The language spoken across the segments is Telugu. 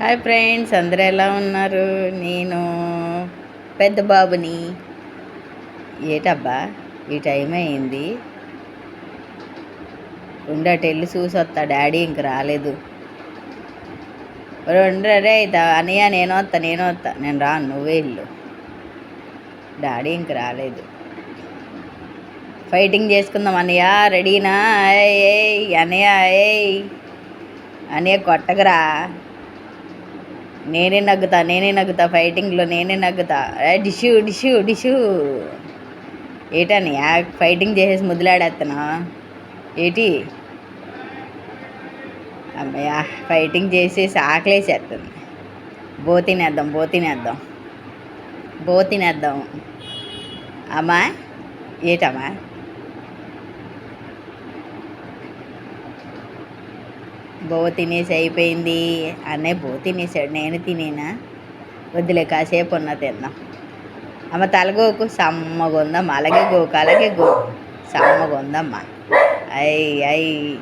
హాయ్ ఫ్రెండ్స్, అందరూ ఎలా ఉన్నారు? నేను పెద్ద బాబుని. ఏటబ్బా ఈ టైం అయింది, ఉండటెళ్ళి చూసి వస్తా. డాడీ ఇంక రాలేదు. ఉండరే అవుతా అన్నయ్య, నేను వస్తా. నేను రాను, నువ్వే ఇల్లు. డాడీ ఇంక రాలేదు. ఫైటింగ్ చేసుకుందాం అన్నయ్య. రెడీనా? ఏయ్ అన్నయ్య, ఏయ్ అన్నయ్య కొట్టగరా. నేనే నగ్గుతా ఫైటింగ్లో. నేనే నగ్గుతా. డిషు డిషు డిషు. ఏటని ఫైటింగ్ చేసేసి ముద్దులాడేస్తున్నా ఏటి? అమ్మయ్య, ఫైటింగ్ చేసేసి ఆకలేసేస్తుంది. తినేద్దాం. అమ్మా ఏటమ్మా? తినేసి అయిపోయింది. అన్నయ్య తినేసాడు, నేను తినేనా? వద్దులే, కాసేపు ఉన్న తిందాం. అమ్మ తలగోకు, సమ్మగా ఉందమ్మా. అలాగే గోకు సమ్మగా ఉందమ్మా. అయ్యి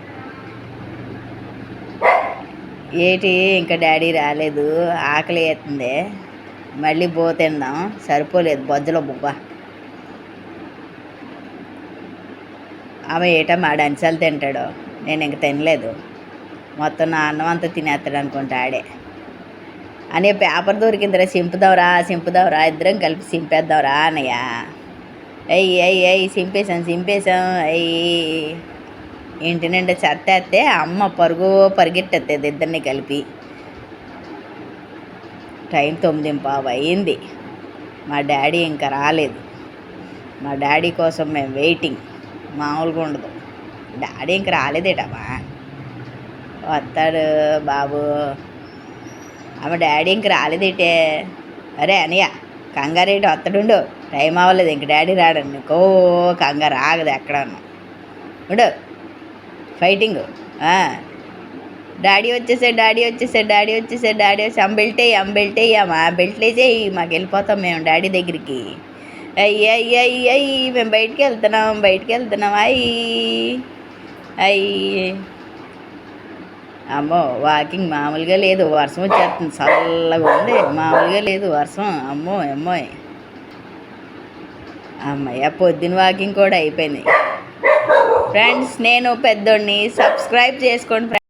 ఏటి ఇంకా డాడీ రాలేదు, ఆకలి అవుతుంది. మళ్ళీ తిందాం. సరిపోలేదు బొజ్జలో బుబ్బ. ఆమె ఏటమ్మా డంచాలు తింటాడు, నేను ఇంక తినలేదు. మొత్తం నా అన్నం అంతా తినేస్తాడు అనుకుంటా ఆడే. అనే పేపర్ దొరికిందిరా, సింపుదావురా, ఇద్దరం కలిపి సింపేద్దాంరా అన్నయ్య. అయ్యి సింపేశాం. ఇంటి నిండా చెత్తేస్తే అమ్మ పరిగెట్టేస్తుంది ఇద్దరిని కలిపి. టైం 9:15 అయింది. మా డాడీ ఇంకా రాలేదు. మా డాడీ కోసం మేము వెయిటింగ్. మామూలుగా ఉండదు. డాడీ ఇంక రాలేదేటమ్మా. వస్తాడు బాబు. ఆమె డాడీ ఇంక రాలేదేటే. అరే అనయ్య, కంగారేటి, వస్తాడుండు. టైం అవ్వలేదు, ఇంక డాడీ రాడండి. కంగారు ఆగదు ఎక్కడన్నా. ఉండు ఫైటింగ్. డాడీ వచ్చేసాడు. బెల్ట్ వేయమ్మా, బెల్ట్లు వేసేయి. మాకు వెళ్ళిపోతాం మేము డాడీ దగ్గరికి. అయ్యి మేము బయటికి వెళ్తున్నాం. అయ్యి అమ్మో, వాకింగ్ మామూలుగా లేదు. వర్షం వచ్చేస్తుంది, చల్లగా ఉంది. మామూలుగా లేదు వర్షం. అమ్మోయ్ అమ్మయ్య, పొద్దున వాకింగ్ కూడా అయిపోయింది. ఫ్రెండ్స్, నేను పెద్దోడిని. సబ్స్క్రైబ్ చేసుకోండి.